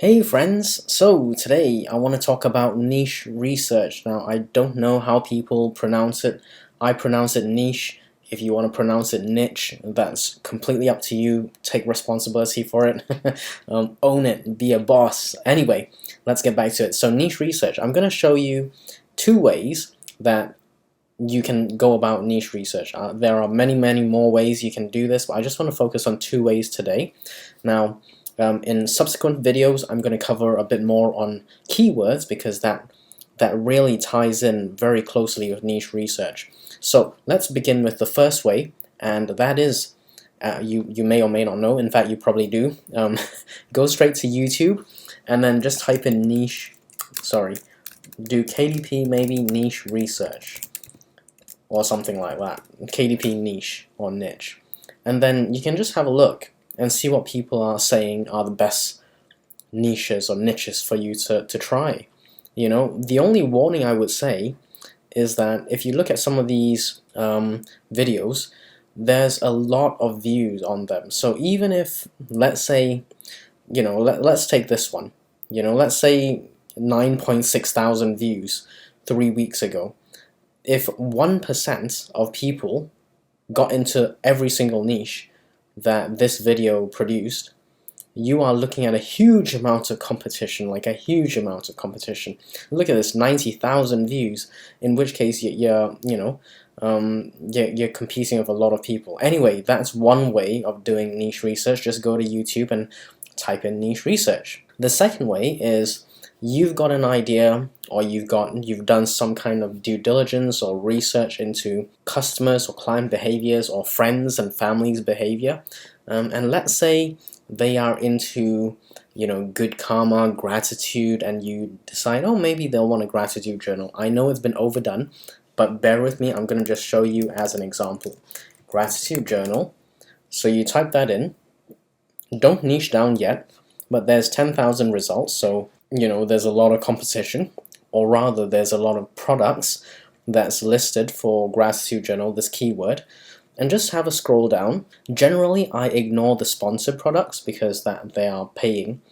Hey friends, so today I want to talk about niche research. Now I don't know how people pronounce it. I pronounce it niche. If you want to pronounce it niche, that's completely up to you. Take responsibility for it. Own it, be a boss. Anyway, let's get back to it. So niche research, I'm going to show you two ways that you can go about niche research. There are many more ways you can do this, but I just want to focus on two ways today. Now, in subsequent videos, I'm going to cover a bit more on keywords because that really ties in very closely with niche research. So let's begin with the first way, and that is, you may or may not know, in fact you probably do, go straight to YouTube and then just type in do KDP maybe niche research or something like that, KDP niche or niche, and then you can just have a look and see what people are saying are the best niches or niches for you to try. You know, the only warning I would say is that if you look at some of these videos, there's a lot of views on them. So even if, let's say, you know, let's take this one, you know, let's say 9.6 thousand views 3 weeks ago. If 1% of people got into every single niche that this video produced, you are looking at a huge amount of competition, like a huge amount of competition. Look at this, 90,000 views, in which case you're competing with a lot of people. Anyway, that's one way of doing niche research. Just go to YouTube and type in niche research. The second way is you've got an idea, or you've done some kind of due diligence or research into customers or client behaviors or friends and family's behavior, and let's say they are into, you know, good karma, gratitude, and you decide, oh, maybe they'll want a gratitude journal. I know it's been overdone, but bear with me, I'm going to just show you as an example. Gratitude journal. So you type that in. Don't niche down yet, but there's 10,000 results, so you know there's a lot of competition, or rather there's a lot of products that's listed for gratitude journal, this keyword, and just have a scroll down. Generally I ignore the sponsored products because that they are paying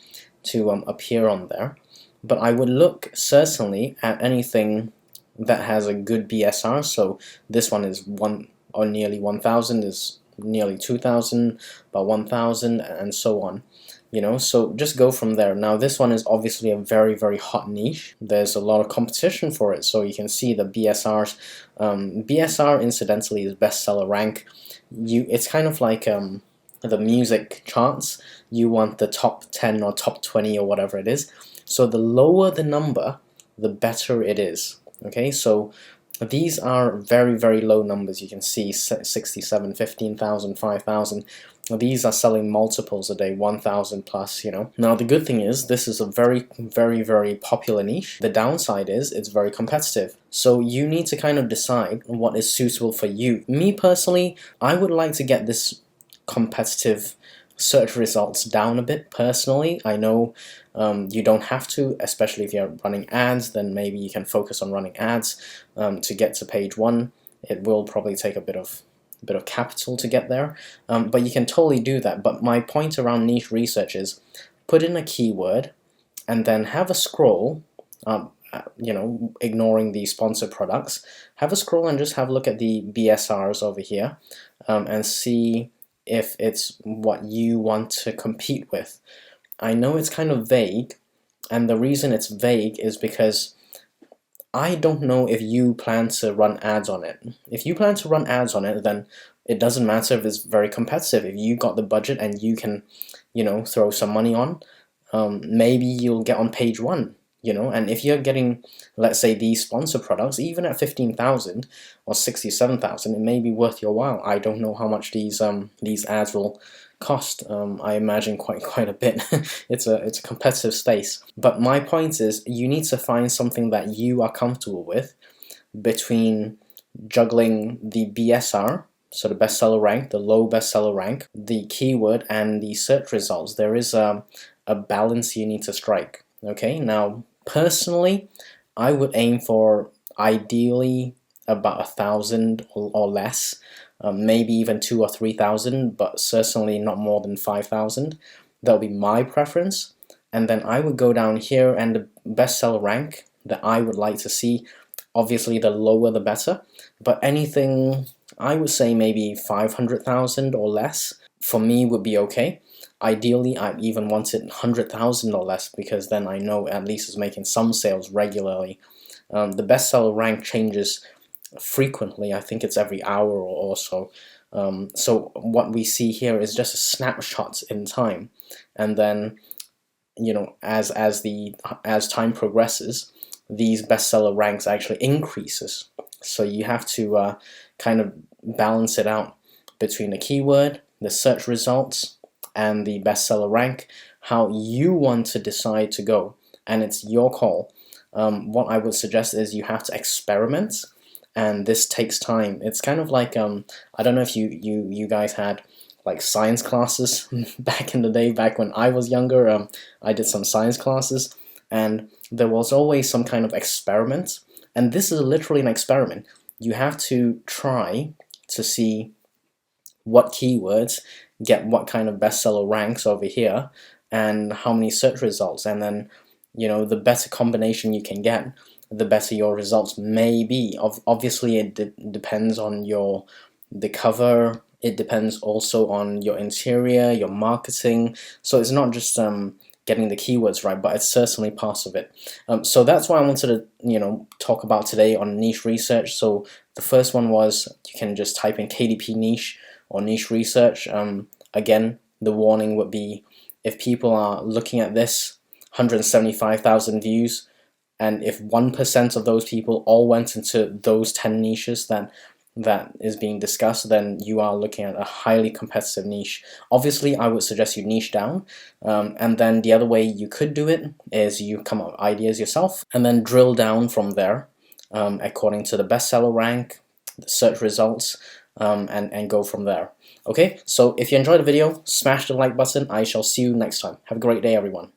to appear on there, but I would look certainly at anything that has a good BSR. So this one is nearly 1,000, is nearly 2,000, about 1,000, and so on. You know, so just go from there. Now this one is obviously a very hot niche. There's a lot of competition for it, so you can see the BSRs. BSR incidentally is bestseller rank. It's kind of like the music charts. You want the top 10 or top 20 or whatever it is. So the lower the number, the better it is. Okay, so these are very low numbers. You can see 67, 15,000, 5,000. These are selling multiples a day, 1,000 plus, you know. Now the good thing is this is a very popular niche. The downside is it's very competitive. So you need to kind of decide what is suitable for you. Me personally, I would like to get this competitive search results down a bit personally. I know you don't have to, especially if you're running ads, then maybe you can focus on running ads to get to page 1. It will probably take a bit of capital to get there, but you can totally do that. But my point around niche research is put in a keyword and then have a scroll, you know, ignoring the sponsored products, have a scroll and just have a look at the BSRs over here and see if it's what you want to compete with. I know it's kind of vague, and the reason it's vague is because I don't know if you plan to run ads on it. If you plan to run ads on it, then it doesn't matter if it's very competitive. If you got the budget and you can, you know, throw some money on, maybe you'll get on page 1. You know, and if you're getting, let's say, these sponsor products, even at 15,000 or 67,000, it may be worth your while. I don't know how much these ads will cost. I imagine quite a bit. It's a competitive space. But my point is, you need to find something that you are comfortable with between juggling the BSR, so the bestseller rank, the low bestseller rank, the keyword, and the search results. There is a balance you need to strike. Okay, now personally, I would aim for ideally about 1,000 or less, maybe even 2,000 or 3,000, but certainly not more than 5,000. That'll be my preference. and then I would go down here, and the bestseller rank that I would like to see, obviously the lower the better, but anything, I would say maybe 500,000 or less for me would be okay. Ideally, I even wanted 100,000 or less, because then I know at least it's making some sales regularly. The bestseller rank changes frequently. I think it's every hour or so. So what we see here is just a snapshot in time, and then, you know, as time progresses, these bestseller ranks actually increases. So you have to kind of balance it out between the keyword, the search results, and the bestseller rank, how you want to decide to go, and it's your call. What I would suggest is you have to experiment, and this takes time. It's kind of like I don't know if you guys had like science classes back in the day, back when I was younger. I did some science classes, and there was always some kind of experiment, and this is literally an experiment. You have to try to see what keywords get what kind of bestseller ranks over here, and how many search results, and then, you know, the better combination you can get, the better your results may be. Obviously it depends on the cover, it depends also on your interior, your marketing, so it's not just getting the keywords right, but it's certainly part of it. So that's what I wanted to, you know, talk about today on niche research. So the first one was, you can just type in KDP niche or niche research. Again, the warning would be, if people are looking at this, 175,000 views, and if 1% of those people all went into those 10 niches that is being discussed, then you are looking at a highly competitive niche. Obviously, I would suggest you niche down, and then the other way you could do it is you come up with ideas yourself, and then drill down from there, according to the bestseller rank, the search results, and go from there. Okay, so if you enjoyed the video, smash the like button. I shall see you next time. Have a great day, everyone.